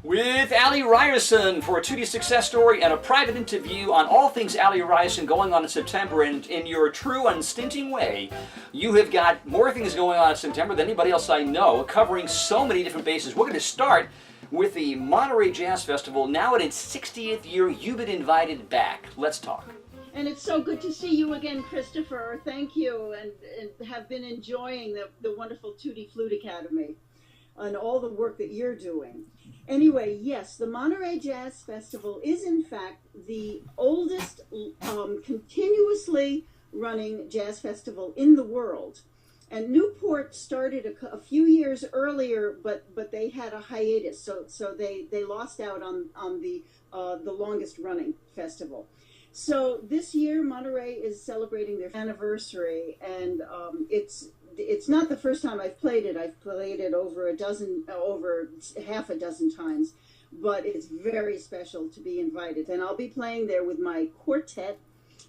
With Ali Ryerson for a tutti success story and a private interview on all things Ali Ryerson going on in September. And in your true unstinting way, you have got more things going on in September than anybody else I know, covering so many different bases. We're going to start with the Monterey Jazz Festival. Now in its 60th year, you've been invited back. Let's talk. And it's so good to see you again, Christopher. Thank you, and have been enjoying the wonderful Tutti Flute Academy and all the work that you're doing. Anyway, yes, the Monterey Jazz Festival is in fact the oldest continuously running jazz festival in the world. And Newport started a few years earlier, but they had a hiatus, so they lost out on the longest running festival. So this year, Monterey is celebrating their anniversary, and it's not the first time I've played it. I've played it over half a dozen times, but it's very special to be invited. And I'll be playing there with my quartet,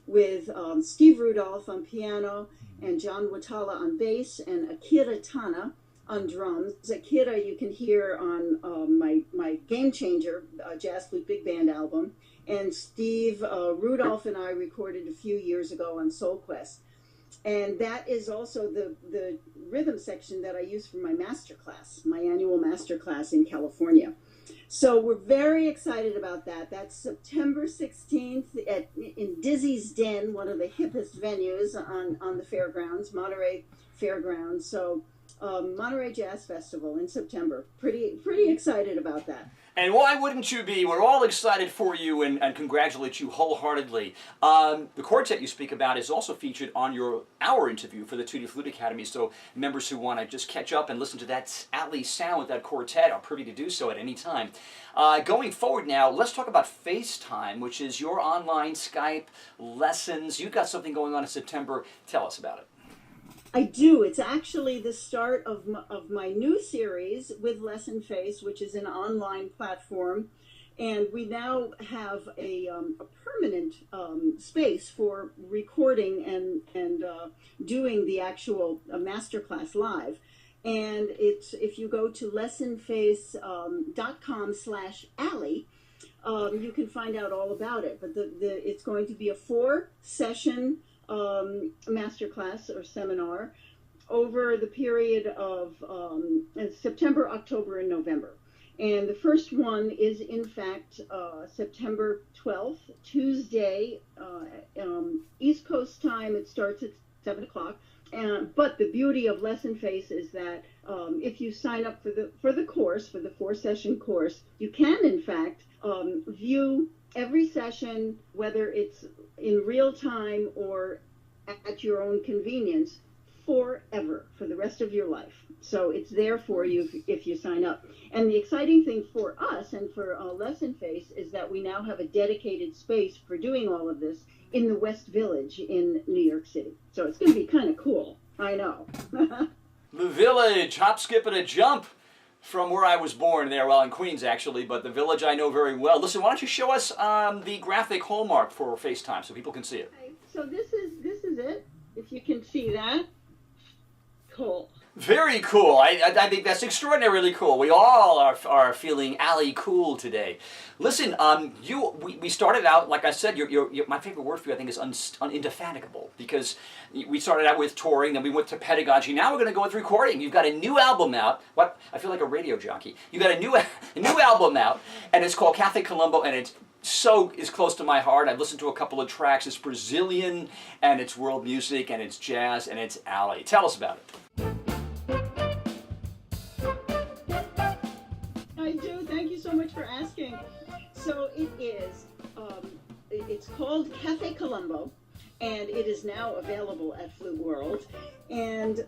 with Steve Rudolph on piano, and John Watala on bass, and Akira Tana on drums. Akira you can hear on my Game Changer Jazz Flute Big Band album, and Steve Rudolph and I recorded a few years ago on Soul Quest. And that is also the rhythm section that I use for my masterclass, my annual masterclass in California. So we're very excited about that. That's September 16th in Dizzy's Den, one of the hippest venues on the fairgrounds, Monterey Fairgrounds. So Monterey Jazz Festival in September. Pretty excited about that. And why wouldn't you be? We're all excited for you and congratulate you wholeheartedly. The quartet you speak about is also featured on our interview for the Tutti Flute Academy, so members who want to just catch up and listen to that Ali sound with that quartet are privy to do so at any time. Going forward now, let's talk about FaceTime, which is your online Skype lessons. You've got something going on in September. Tell us about it. I do. It's actually the start of my new series with Lessonface, which is an online platform. And we now have a permanent space for recording and doing the actual masterclass live. And if you go to lessonface.com/Ali, you can find out all about it. But it's going to be a 4-session masterclass or seminar over the period of September, October, and November. And the first one is in fact September 12th, Tuesday, East Coast time. It starts at 7 o'clock. But the beauty of Lessonface is that if you sign up for the course, for the 4-session course, you can in fact view every session, whether it's in real time or at your own convenience, forever, for the rest of your life. So it's there for you if you sign up. And the exciting thing for us and for Lessonface is that we now have a dedicated space for doing all of this in the West Village in New York City. So it's going to be kind of cool. I know. The Village, hop, skip, and a jump from where I was born there, well, in Queens actually, but the Village I know very well. Listen, why don't you show us the graphic hallmark for FaceTime so people can see it. Okay, so this is it, if you can see that. Cool. Very cool. I think that's extraordinarily cool. We all are feeling Ali cool today. Listen, we started out, like I said, my favorite word for you I think is indefatigable, because we started out with touring, then we went to pedagogy. Now we're going to go with recording. You've got a new album out. What? I feel like a radio jockey. You've got a new album out, and it's called Café Columbo, and it's is close to my heart. I've listened to a couple of tracks. It's Brazilian, and it's world music, and it's jazz, and it's Ali. Tell us about it. I do. Thank you so much for asking. So it is. It's called Café Columbo, and it is now available at Flute World. And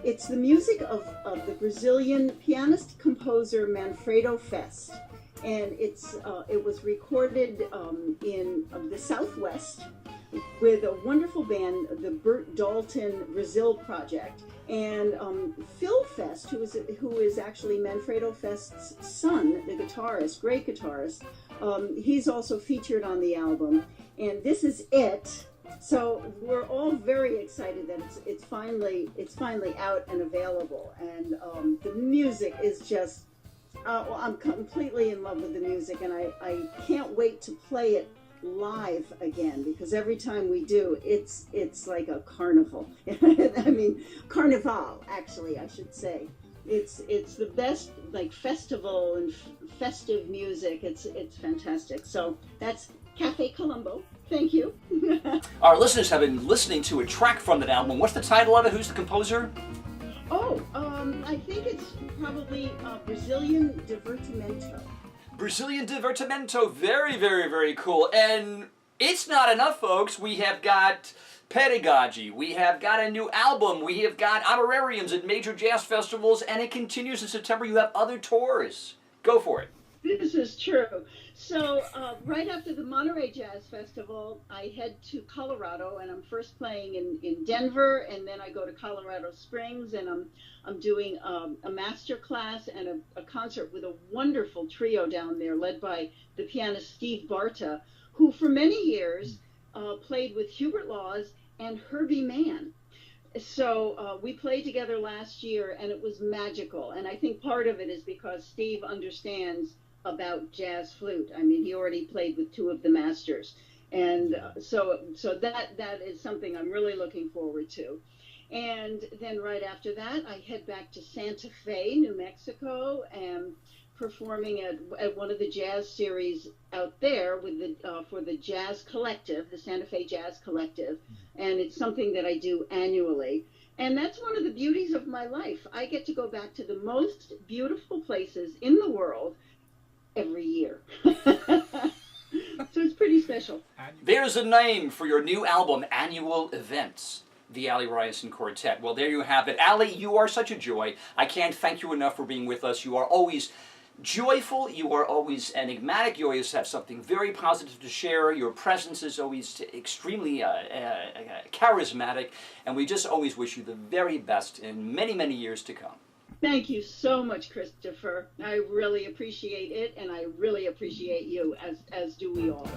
it's the music of the Brazilian pianist-composer Manfredo Fest. And it was recorded in the Southwest with a wonderful band, the Bert Dalton Brazil Project. And Phil Fest, who is actually Manfredo Fest's son, the guitarist, great guitarist, he's also featured on the album. And this is it. So we're all very excited that it's finally out and available. And the music is just Well, I'm completely in love with the music, and I can't wait to play it live again, because every time we do, it's like a carnival. I mean, carnival, actually, I should say. It's the best, like, festival and festive music. It's fantastic. So that's Cafe Columbo. Thank you. Our listeners have been listening to a track from that album. What's the title of it? Who's the composer? Oh, I think it's probably Brazilian Divertimento. Brazilian Divertimento. Very, very, very cool. And it's not enough, folks. We have got pedagogy. We have got a new album. We have got honorariums at major jazz festivals, and it continues in September. You have other tours. Go for it. This is true. So right after the Monterey Jazz Festival, I head to Colorado, and I'm first playing in Denver, and then I go to Colorado Springs, and I'm doing a master class and a concert with a wonderful trio down there, led by the pianist Steve Barta, who for many years played with Hubert Laws and Herbie Mann. So we played together last year, and it was magical. And I think part of it is because Steve understands about jazz flute. I mean, he already played with two of the masters. And so that is something I'm really looking forward to. And then right after that, I head back to Santa Fe, New Mexico, and performing at one of the jazz series out there with for the Jazz Collective, the Santa Fe Jazz Collective. And it's something that I do annually. And that's one of the beauties of my life. I get to go back to the most beautiful places in the world every year. So it's pretty special. There's a name for your new album, Annual Events, the RYERSON Quartet. Well, there you have it. Ali, you are such a joy. I can't thank you enough for being with us. You are always joyful. You are always enigmatic. You always have something very positive to share. Your presence is always extremely charismatic. And we just always wish you the very best in many, many years to come. Thank you so much, Christopher. I really appreciate it, and I really appreciate you, as do we all.